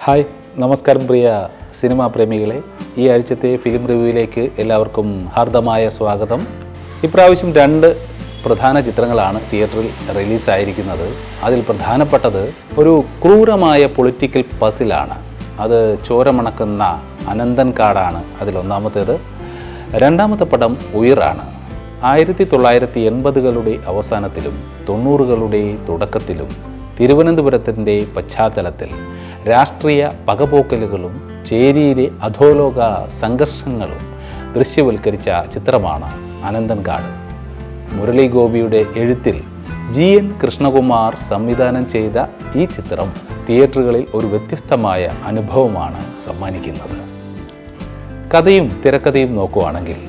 Hi, നമസ്കാരം പ്രിയ cinema പ്രേമികളെ. ഈ ആഴ്ചത്തെ ഫിലിം റിവ്യൂവിലേക്ക് എല്ലാവർക്കും ഹാർദമായ സ്വാഗതം. ഇപ്രാവശ്യം 2 പ്രധാന ചിത്രങ്ങളാണ് തിയേറ്ററിൽ റിലീസായിരിക്കുന്നത്. അതിൽ പ്രധാനപ്പെട്ടത് ഒരു ക്രൂരമായ പൊളിറ്റിക്കൽ പസിലാണ്. അത് ചോരമണക്കുന്ന അനന്തൻ കാടാണ് അതിലൊന്നാമത്തേത്. രണ്ടാമത്തെ പടം ഉയിറാണ്. 1980കളുടെ അവസാനത്തിലും 90കളുടെ തുടക്കത്തിലും തിരുവനന്തപുരത്തിൻ്റെ പശ്ചാത്തലത്തിൽ രാഷ്ട്രീയ പകപോക്കലുകളും ചേരിയിലെ അധോലോക സംഘർഷങ്ങളും ദൃശ്യവൽക്കരിച്ച ചിത്രമാണ് അനന്തൻകാട്. മുരളി ഗോപിയുടെ എഴുത്തിൽ GN കൃഷ്ണകുമാർ സംവിധാനം ചെയ്ത ഈ ചിത്രം തിയേറ്ററുകളിൽ ഒരു വ്യത്യസ്തമായ അനുഭവമാണ് സമ്മാനിക്കുന്നത്. കഥയും തിരക്കഥയും നോക്കുകയാണെങ്കിൽ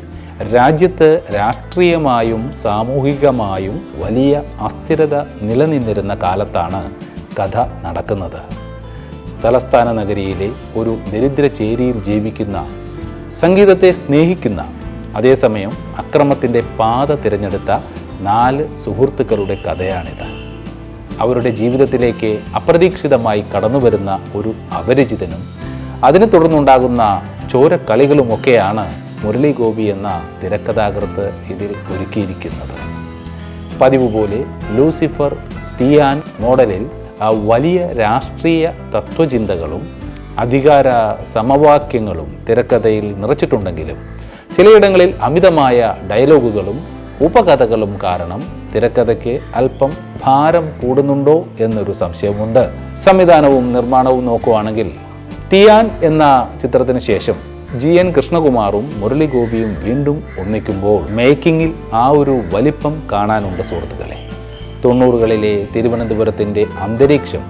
രാജ്യത്ത് രാഷ്ട്രീയമായും സാമൂഹികമായും വലിയ അസ്ഥിരത നിലനിന്നിരുന്ന കാലത്താണ് കഥ നടക്കുന്നത്. തലസ്ഥാന നഗരിയിലെ ഒരു ദരിദ്ര ചേരിയിൽ ജീവിക്കുന്ന, സംഗീതത്തെ സ്നേഹിക്കുന്ന, അതേസമയം അക്രമത്തിൻ്റെ പാത തിരഞ്ഞെടുത്ത 4 സുഹൃത്തുക്കളുടെ കഥയാണിത്. അവരുടെ ജീവിതത്തിലേക്ക് അപ്രതീക്ഷിതമായി കടന്നുവരുന്ന ഒരു അപരിചിതനും അതിനെ തുടർന്നുണ്ടാകുന്ന ചോരക്കളികളുമൊക്കെയാണ് മുരളി ഗോപി എന്ന തിരക്കഥാകൃത്ത് ഇതിൽ ഒരുക്കിയിരിക്കുന്നത്. പതിവ് പോലെ ലൂസിഫർ, തിയാൻ മോഡലിൽ വലിയ രാഷ്ട്രീയ തത്വചിന്തകളും അധികാര സമവാക്യങ്ങളും തിരക്കഥയിൽ നിറച്ചിട്ടുണ്ടെങ്കിലും ചിലയിടങ്ങളിൽ അമിതമായ ഡയലോഗുകളും ഉപകഥകളും കാരണം തിരക്കഥയ്ക്ക് അല്പം ഭാരം കൂടുന്നുണ്ടോ എന്നൊരു സംശയമുണ്ട്. സംവിധാനവും നിർമ്മാണവും നോക്കുകയാണെങ്കിൽ തിയാൻ എന്ന ചിത്രത്തിന് ശേഷം GN കൃഷ്ണകുമാറും മുരളി ഗോപിയും വീണ്ടും ഒന്നിക്കുമ്പോൾ മേക്കിങ്ങിൽ ആ ഒരു വലിപ്പം കാണാനുണ്ട് സുഹൃത്തുക്കളെ. 90കളിലെ തിരുവനന്തപുരത്തിൻ്റെ അന്തരീക്ഷം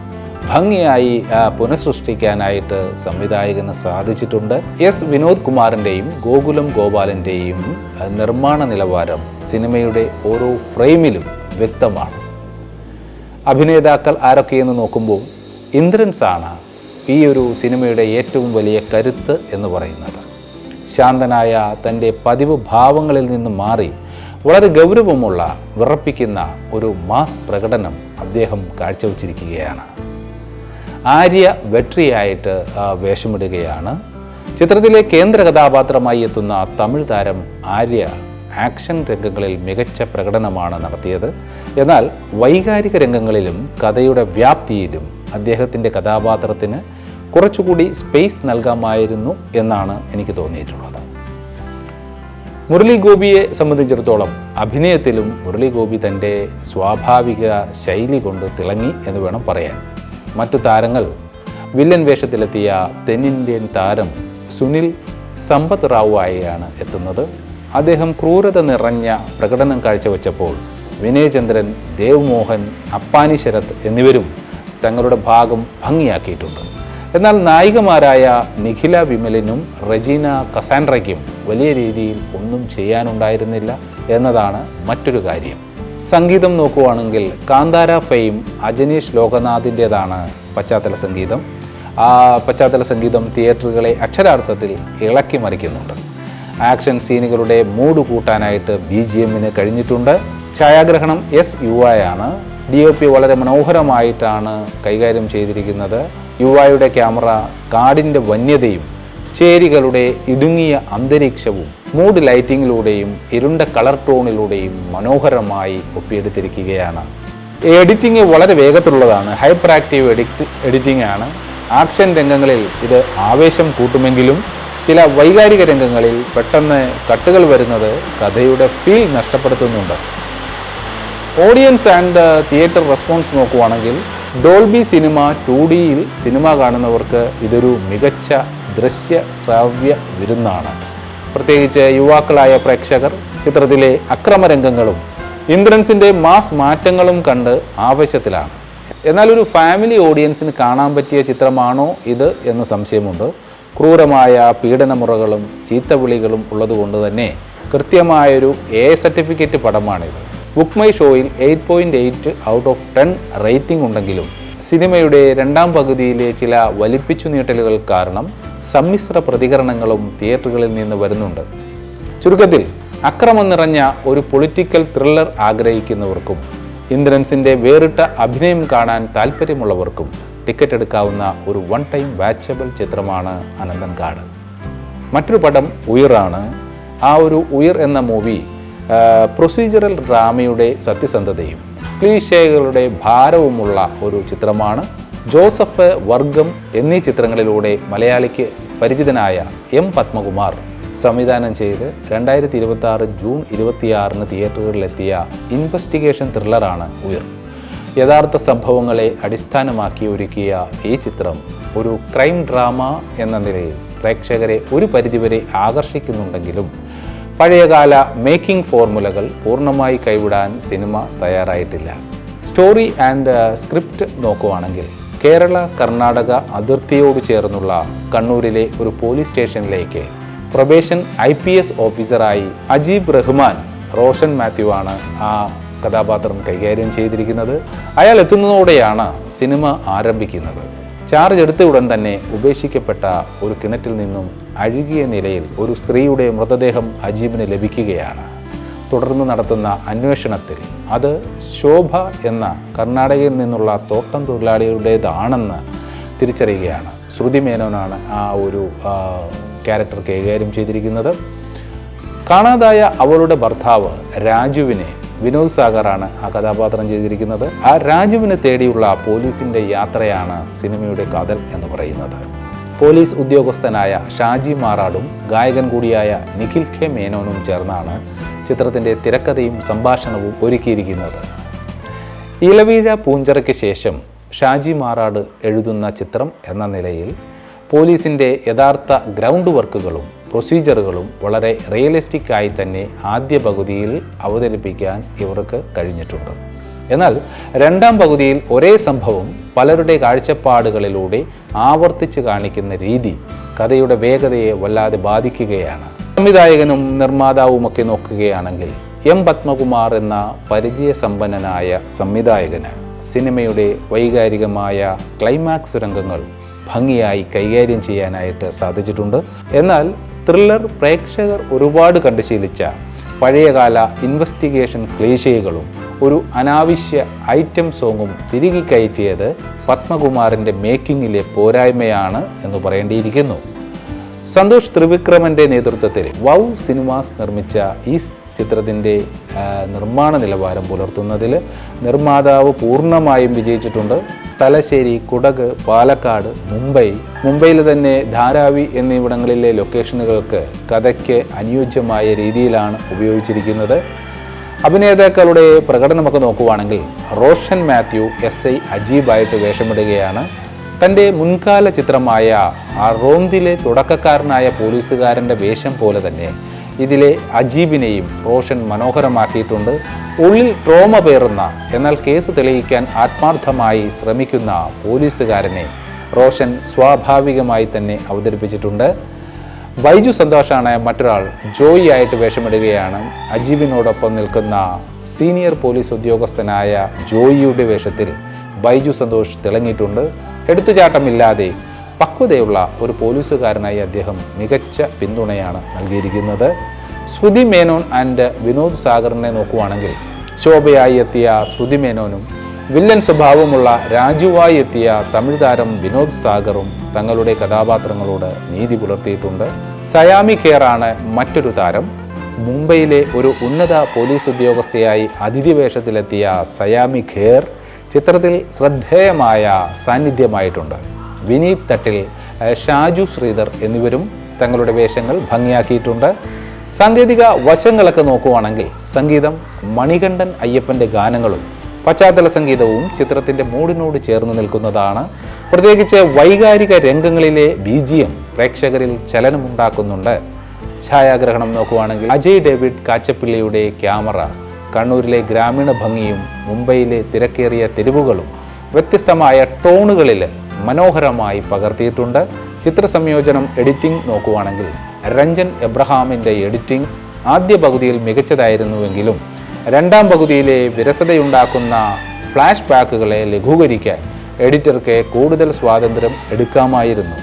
ഭംഗിയായി പുനഃസൃഷ്ടിക്കാനായിട്ട് സംവിധായകന് സാധിച്ചിട്ടുണ്ട്. വിനോദ് കുമാറിൻ്റെയും ഗോകുലം ഗോപാലൻ്റെയും നിർമ്മാണ നിലവാരം സിനിമയുടെ ഓരോ ഫ്രെയിമിലും വ്യക്തമാണ്. അഭിനേതാക്കൾ ആരൊക്കെയെന്ന് നോക്കുമ്പോൾ ഇന്ദ്രൻസാണ് ഈ ഒരു സിനിമയുടെ ഏറ്റവും വലിയ കരുത്ത് എന്ന് പറയുന്നത്. ശാന്തനായ തൻ്റെ പതിവ് ഭാവങ്ങളിൽ നിന്ന് മാറി വളരെ ഗൗരവമുള്ള, വിറപ്പിക്കുന്ന ഒരു മാസ് പ്രകടനം അദ്ദേഹം കാഴ്ചവെച്ചിരിക്കുകയാണ്. ആര്യ വെട്രിയായിട്ട് വേഷമിടുകയാണ്. ചിത്രത്തിലെ കേന്ദ്ര കഥാപാത്രമായി എത്തുന്ന തമിഴ് താരം ആര്യ ആക്ഷൻ രംഗങ്ങളിൽ മികച്ച പ്രകടനമാണ് നടത്തിയത്. എന്നാൽ വൈകാരിക രംഗങ്ങളിലും കഥയുടെ വ്യാപ്തിയിലും അദ്ദേഹത്തിൻ്റെ കഥാപാത്രത്തിന് കുറച്ചുകൂടി സ്പേസ് നൽകാമായിരുന്നു എന്നാണ് എനിക്ക് തോന്നിയിട്ടുള്ളത്. മുരളി ഗോപിയെ സംബന്ധിച്ചിടത്തോളം അഭിനയത്തിലും മുരളി ഗോപി തൻ്റെ സ്വാഭാവിക ശൈലി കൊണ്ട് തിളങ്ങി എന്ന് വേണം പറയാൻ. മറ്റു താരങ്ങൾ വില്ലൻ വേഷത്തിലെത്തിയ തെന്നിന്ത്യൻ താരം സുനിൽ സമ്പത്ത് റാവു ആയാണ് എത്തുന്നത്. അദ്ദേഹം ക്രൂരത നിറഞ്ഞ പ്രകടനം കാഴ്ചവെച്ചപ്പോൾ വിനയചന്ദ്രൻ, ദേവ് മോഹൻ, അപ്പാനി ശരത് എന്നിവരും തങ്ങളുടെ ഭാഗം ഭംഗിയാക്കിയിട്ടുണ്ട്. എന്നാൽ നായികമാരായ നിഖില വിമലിനും റെജീന കസാൻഡ്രയ്ക്കും വലിയ രീതിയിൽ ഒന്നും ചെയ്യാനുണ്ടായിരുന്നില്ല എന്നതാണ് മറ്റൊരു കാര്യം. സംഗീതം നോക്കുകയാണെങ്കിൽ കാന്താര ഫെയിം അജനീഷ് ലോകനാഥിൻ്റേതാണ് പശ്ചാത്തല സംഗീതം. ആ പശ്ചാത്തല സംഗീതം തിയേറ്ററുകളെ അക്ഷരാർത്ഥത്തിൽ ഇളക്കി മറിക്കുന്നുണ്ട്. ആക്ഷൻ സീനുകളുടെ മൂഡ് കൂട്ടാനായിട്ട് BGMന് കഴിഞ്ഞിട്ടുണ്ട്. ഛായാഗ്രഹണം UI ആണ്. DOP വളരെ മനോഹരമായിട്ടാണ് കൈകാര്യം ചെയ്തിരിക്കുന്നത്. UI ക്യാമറ കാടിൻ്റെ വന്യതയും ചേരികളുടെ ഇടുങ്ങിയ അന്തരീക്ഷവും മൂഡ് ലൈറ്റിങ്ങിലൂടെയും ഇരുണ്ട കളർ ടോണിലൂടെയും മനോഹരമായി ഒപ്പിയെടുത്തിരിക്കുകയാണ്. എഡിറ്റിംഗ് വളരെ വേഗത്തിലുള്ളതാണ്. ഹൈപ്പർ ആക്റ്റീവ് എഡിറ്റിംഗ് ആണ്. ആക്ഷൻ രംഗങ്ങളിൽ ഇത് ആവേശം കൂട്ടുമെങ്കിലും ചില വൈകാരിക രംഗങ്ങളിൽ പെട്ടെന്ന് കട്ടുകൾ വരുന്നത് കഥയുടെ ഫീൽ നഷ്ടപ്പെടുത്തുന്നുണ്ട്. ഓഡിയൻസ് ആൻഡ് തിയേറ്റർ റെസ്പോൺസ് നോക്കുവാണെങ്കിൽ ഡോൾബി സിനിമ 2Dയിൽ സിനിമ കാണുന്നവർക്ക് ഇതൊരു മികച്ച ദൃശ്യ ശ്രാവ്യ വിരുന്നാണ്. പ്രത്യേകിച്ച് യുവാക്കളായ പ്രേക്ഷകർ ചിത്രത്തിലെ അക്രമരംഗങ്ങളും ഇന്ദ്രൻസിൻ്റെ മാസ് മാറ്റങ്ങളും കണ്ട് ആവേശത്തിലാണ്. എന്നാൽ ഒരു ഫാമിലി ഓഡിയൻസിന് കാണാൻ പറ്റിയ ചിത്രമാണോ ഇത് എന്ന് സംശയമുണ്ട്. ക്രൂരമായ പീഡനമുറകളും ചീത്തവിളികളും ഉള്ളതുകൊണ്ട് തന്നെ കൃത്യമായൊരു A സർട്ടിഫിക്കറ്റ് പടമാണിത്. ബുക്ക് മൈ ഷോയിൽ 8.8 ഔട്ട് ഓഫ് 10 റേറ്റിംഗ് ഉണ്ടെങ്കിലും സിനിമയുടെ രണ്ടാം പകുതിയിലെ ചില വലിപ്പിച്ചു നീട്ടലുകൾ കാരണം സമ്മിശ്ര പ്രതികരണങ്ങളും തിയേറ്ററുകളിൽ നിന്ന് വരുന്നുണ്ട്. ചുരുക്കത്തിൽ അക്രമം നിറഞ്ഞ ഒരു പൊളിറ്റിക്കൽ ത്രില്ലർ ആഗ്രഹിക്കുന്നവർക്കും ഇന്ദ്രൻസിൻ്റെ വേറിട്ട അഭിനയം കാണാൻ താല്പര്യമുള്ളവർക്കും ടിക്കറ്റ് എടുക്കാവുന്ന ഒരു വൺ ടൈം വാച്ചബിൾ ചിത്രമാണ് അനന്തൻകാട്. മറ്റൊരു പടം ഉയറാണ്. ആ ഒരു ഉയർ എന്ന മൂവി പ്രൊസീജറൽ ഡ്രാമയുടെ സത്യസന്ധതയും ക്ലീശകളുടെ ഭാരവുമുള്ള ഒരു ചിത്രമാണ്. ജോസഫ്, വർഗം എന്നീ ചിത്രങ്ങളിലൂടെ മലയാളിക്ക് പരിചിതനായ എം പത്മകുമാർ സംവിധാനം ചെയ്ത് 2026 ജൂൺ 26 തിയേറ്ററുകളിലെത്തിയ ഇൻവെസ്റ്റിഗേഷൻ ത്രില്ലറാണ് ഉയർ. യഥാർത്ഥ സംഭവങ്ങളെ അടിസ്ഥാനമാക്കി ഒരുക്കിയ ഈ ചിത്രം ഒരു ക്രൈം ഡ്രാമ എന്ന നിലയിൽ പ്രേക്ഷകരെ ഒരു പരിധിവരെ ആകർഷിക്കുന്നുണ്ടെങ്കിലും പഴയകാല മേക്കിംഗ് ഫോർമുലകൾ പൂർണ്ണമായി കൈവിടാൻ സിനിമ തയ്യാറായിട്ടില്ല. സ്റ്റോറി ആൻഡ് സ്ക്രിപ്റ്റ് നോക്കുവാണെങ്കിൽ കേരള കർണാടക അതിർത്തിയോട് ചേർന്നുള്ള കണ്ണൂരിലെ ഒരു പോലീസ് സ്റ്റേഷനിലേക്ക് പ്രൊബേഷൻ IPS ഓഫീസറായി അജീബ് റഹ്മാൻ റോഷൻ മാത്യു ആണ് ആ കഥാപാത്രം കൈകാര്യം ചെയ്തിരിക്കുന്നത്. അയാൾ എത്തുന്നതോടെയാണ് സിനിമ ആരംഭിക്കുന്നത്. ചാർജ് എടുത്ത ഉടൻ തന്നെ ഉപേക്ഷിക്കപ്പെട്ട ഒരു കിണറ്റിൽ നിന്നും അഴുകിയ നിലയിൽ ഒരു സ്ത്രീയുടെ മൃതദേഹം അജീബിന് ലഭിക്കുകയാണ്. തുടർന്ന് നടത്തുന്ന അന്വേഷണത്തിൽ അത് ശോഭ എന്ന കർണാടകയിൽ നിന്നുള്ള തോട്ടം തൊഴിലാളികളുടേതാണെന്ന് തിരിച്ചറിയുകയാണ്. ശ്രുതി മേനോനാണ് ആ ഒരു ക്യാരക്ടർ കൈകാര്യം ചെയ്തിരിക്കുന്നത്. കാണാതായ അവളുടെ ഭർത്താവ് രാജുവിനെ വിനോദ് സാഗറാണ് ആ കഥാപാത്രം ചെയ്തിരിക്കുന്നത്. ആ രാജുവിനെ തേടിയുള്ള പോലീസിൻ്റെ യാത്രയാണ് സിനിമയുടെ കാതൽ എന്ന് പറയുന്നത്. പോലീസ് ഉദ്യോഗസ്ഥനായ ഷാജി മാറാടും ഗായകൻ കൂടിയായ നിഖിൽ കെ മേനോനും ചേർന്നാണ് ചിത്രത്തിൻ്റെ തിരക്കഥയും സംഭാഷണവും ഒരുക്കിയിരിക്കുന്നത്. ഇലവീഴ പൂഞ്ചറയ്ക്ക് ശേഷം ഷാജി മാറാട് എഴുതുന്ന ചിത്രം എന്ന നിലയിൽ പോലീസിൻ്റെ യഥാർത്ഥ ഗ്രൗണ്ട് വർക്കുകളും പ്രൊസീജറുകളും വളരെ റിയലിസ്റ്റിക് ആയി തന്നെ ആദ്യ പകുതിയിൽ അവതരിപ്പിക്കാൻ ഇവർക്ക് കഴിഞ്ഞിട്ടുണ്ട്. എന്നാൽ രണ്ടാം പകുതിയിൽ ഒരേ സംഭവം പലരുടെ കാഴ്ചപ്പാടുകളിലൂടെ ആവർത്തിച്ച് കാണിക്കുന്ന രീതി കഥയുടെ വേഗതയെ വല്ലാതെ ബാധിക്കുകയാണ്. സംവിധായകനും നിർമ്മാതാവുമൊക്കെ നോക്കുകയാണെങ്കിൽ എം പത്മകുമാർ എന്ന പരിചയസമ്പന്നനായ സംവിധായകന് സിനിമയുടെ വൈകാരികമായ ക്ലൈമാക്സ് രംഗങ്ങൾ ഭംഗിയായി കൈകാര്യം ചെയ്യാനായിട്ട് സാധിച്ചിട്ടുണ്ട്. എന്നാൽ ത്രില്ലർ പ്രേക്ഷകർ ഒരുപാട് കണ്ടു ശീലിച്ച പഴയകാല ഇൻവെസ്റ്റിഗേഷൻ ക്ലീശകളും ഒരു അനാവശ്യ ഐറ്റം സോങ്ങും തിരികെ കയറ്റിയത് പത്മകുമാറിൻ്റെ മേക്കിങ്ങിലെ പോരായ്മയാണ് എന്ന് പറയേണ്ടിയിരിക്കുന്നു. സന്തോഷ് ത്രിവിക്രമൻ്റെ നേതൃത്വത്തിൽ വൗ സിനിമാസ് നിർമ്മിച്ച ഈ ചിത്രത്തിൻ്റെ നിർമ്മാണ നിലവാരം പുലർത്തുന്നതിൽ നിർമ്മാതാവ് പൂർണ്ണമായും വിജയിച്ചിട്ടുണ്ട്. തലശ്ശേരി, കുടക്, പാലക്കാട്, മുംബൈയിൽ തന്നെ ധാരാവി എന്നിവിടങ്ങളിലെ ലൊക്കേഷനുകൾക്ക് കഥയ്ക്ക് അനുയോജ്യമായ രീതിയിലാണ് ഉപയോഗിച്ചിരിക്കുന്നത്. അഭിനേതാക്കളുടെ പ്രകടനമൊക്കെ നോക്കുവാണെങ്കിൽ റോഷൻ മാത്യു SI അജീബായിട്ട് വേഷമിടുകയാണ്. തൻ്റെ മുൻകാല ചിത്രമായ ആ റോന്തിലെ തുടക്കക്കാരനായ പോലീസുകാരൻ്റെ വേഷം പോലെ തന്നെ ഇതിലെ അജീബിനെയും റോഷൻ മനോഹരമാക്കിയിട്ടുണ്ട്. ഉള്ളിൽ ട്രോമ പേറുന്ന എന്നാൽ കേസ് തെളിയിക്കാൻ ആത്മാർത്ഥമായി ശ്രമിക്കുന്ന പോലീസുകാരനെ റോഷൻ സ്വാഭാവികമായി തന്നെ അവതരിപ്പിച്ചിട്ടുണ്ട്. ബൈജു സന്തോഷാണ് മറ്റൊരാൾ. ജോയി ആയിട്ട് വേഷമിടുകയാണ്. അജീബിനോടൊപ്പം നിൽക്കുന്ന സീനിയർ പോലീസ് ഉദ്യോഗസ്ഥനായ ജോയിയുടെ വേഷത്തിൽ ബൈജു സന്തോഷ് തിളങ്ങിയിട്ടുണ്ട്. എടുത്തുചാട്ടമില്ലാതെ പക്വതയുള്ള ഒരു പോലീസുകാരനായി അദ്ദേഹം മികച്ച പിന്തുണയാണ് നൽകിയിരിക്കുന്നത്. ശ്രുതി മേനോൻ ആൻഡ് വിനോദ് സാഗറിനെ നോക്കുവാണെങ്കിൽ ശോഭയായി എത്തിയ ശ്രുതി മേനോനും വില്ലൻ സ്വഭാവമുള്ള രാജുവായി എത്തിയ തമിഴ് താരം വിനോദ് സാഗറും തങ്ങളുടെ കഥാപാത്രങ്ങളോട് നീതി പുലർത്തിയിട്ടുണ്ട്. സയാമി ഖേറാണ് മറ്റൊരു താരം. മുംബൈയിലെ ഒരു ഉന്നത പോലീസ് ഉദ്യോഗസ്ഥയായി അതിഥി വേഷത്തിലെത്തിയ സയാമി ഖേർ ചിത്രത്തിൽ ശ്രദ്ധേയമായ സാന്നിധ്യമായിട്ടുണ്ട്. വിനീത് തട്ടിൽ, ഷാജു ശ്രീധർ എന്നിവരും തങ്ങളുടെ വേഷങ്ങൾ ഭംഗിയാക്കിയിട്ടുണ്ട്. സാങ്കേതിക വശങ്ങളൊക്കെ നോക്കുവാണെങ്കിൽ സംഗീതം മണികണ്ഠൻ അയ്യപ്പൻ്റെ ഗാനങ്ങളും പശ്ചാത്തല സംഗീതവും ചിത്രത്തിൻ്റെ മൂഡിനോട് ചേർന്ന് നിൽക്കുന്നതാണ്. പ്രത്യേകിച്ച് വൈകാരിക രംഗങ്ങളിലെ BGM പ്രേക്ഷകരിൽ ചലനമുണ്ടാക്കുന്നുണ്ട്. ഛായാഗ്രഹണം നോക്കുവാണെങ്കിൽ അജയ് ഡേവിഡ് കാച്ചപ്പിള്ളിയുടെ ക്യാമറ കണ്ണൂരിലെ ഗ്രാമീണ ഭംഗിയും മുംബൈയിലെ തിരക്കേറിയ തെരുവുകളും വ്യത്യസ്തമായ ടോണുകളിൽ മനോഹരമായി പകർത്തിയിട്ടുണ്ട്. ചിത്രസംയോജനം എഡിറ്റിംഗ് നോക്കുവാണെങ്കിൽ രഞ്ജൻ എബ്രഹാമിൻ്റെ എഡിറ്റിംഗ് ആദ്യ പകുതിയിൽ മികച്ചതായിരുന്നുവെങ്കിലും രണ്ടാം പകുതിയിലെ വിരസതയുണ്ടാക്കുന്ന ഫ്ലാഷ് ബാക്കുകളെ ലഘൂകരിക്കാൻ എഡിറ്റർക്ക് കൂടുതൽ സ്വാതന്ത്ര്യം എടുക്കാമായിരുന്നു.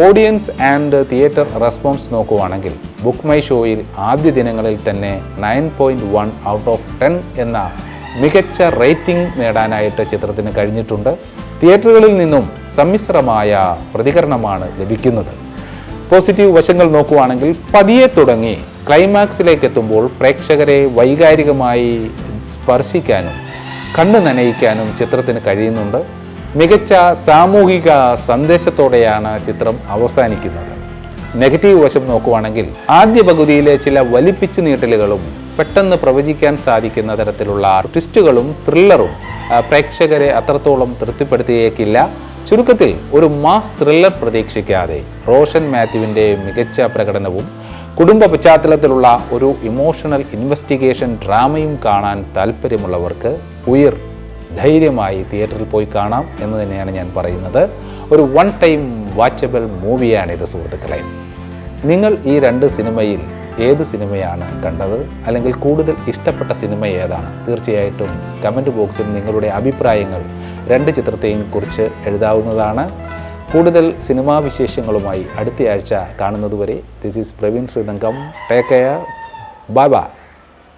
ഓഡിയൻസ് ആൻഡ് തിയേറ്റർ റെസ്പോൺസ് നോക്കുവാണെങ്കിൽ ബുക്ക് മൈ ഷോയിൽ ആദ്യ ദിനങ്ങളിൽ തന്നെ 9.1 ഔട്ട് ഓഫ് 10 എന്ന മികച്ച റേറ്റിംഗ് നേടാനായിട്ട് ചിത്രത്തിന് കഴിഞ്ഞിട്ടുണ്ട്. തിയേറ്ററുകളിൽ നിന്നും സമ്മിശ്രമായ പ്രതികരണമാണ് ലഭിക്കുന്നത്. പോസിറ്റീവ് വശങ്ങൾ നോക്കുവാണെങ്കിൽ പതിയെ തുടങ്ങി ക്ലൈമാക്സിലേക്ക് എത്തുമ്പോൾ പ്രേക്ഷകരെ വൈകാരികമായി സ്പർശിക്കാനും കണ്ണു നനയിക്കാനും ചിത്രത്തിന് കഴിയുന്നുണ്ട്. മികച്ച സാമൂഹിക സന്ദേശത്തോടെയാണ് ചിത്രം അവസാനിക്കുന്നത്. നെഗറ്റീവ് വശം നോക്കുവാണെങ്കിൽ ആദ്യ പകുതിയിലെ ചില വലിപ്പിച്ചു നീട്ടലുകളും പെട്ടെന്ന് പ്രവചിക്കാൻ സാധിക്കുന്ന തരത്തിലുള്ള ട്വിസ്റ്റുകളും ത്രില്ലറും പ്രേക്ഷകരെ അത്രത്തോളം തൃപ്തിപ്പെടുത്തിയേക്കില്ല. ചുരുക്കത്തിൽ ഒരു മാസ് ത്രില്ലർ പ്രതീക്ഷിക്കാതെ റോഷൻ മാത്യുവിൻ്റെ മികച്ച പ്രകടനവും കുടുംബ പശ്ചാത്തലത്തിലുള്ള ഒരു ഇമോഷണൽ ഇൻവെസ്റ്റിഗേഷൻ ഡ്രാമയും കാണാൻ താല്പര്യമുള്ളവർക്ക് ഉയിർ ധൈര്യമായി തിയേറ്ററിൽ പോയി കാണാം എന്ന് തന്നെയാണ് ഞാൻ പറയുന്നത്. ഒരു വൺ ടൈം വാച്ചബിൾ മൂവിയാണിത് സുഹൃത്തുക്കളെ. നിങ്ങൾ ഈ രണ്ട് സിനിമയിൽ ഏത് സിനിമയാണ് കണ്ടത്, അല്ലെങ്കിൽ കൂടുതൽ ഇഷ്ടപ്പെട്ട സിനിമ ഏതാണ്? തീർച്ചയായിട്ടും കമൻറ്റ് ബോക്സിൽ നിങ്ങളുടെ അഭിപ്രായങ്ങൾ രണ്ട് ചിത്രത്തെയും കുറിച്ച് എഴുതാവുന്നതാണ്. കൂടുതൽ സിനിമാ വിശേഷങ്ങളുമായി അടുത്തയാഴ്ച കാണുന്നതുവരെ this is Praveen Sreethankam. Take care. Bye by.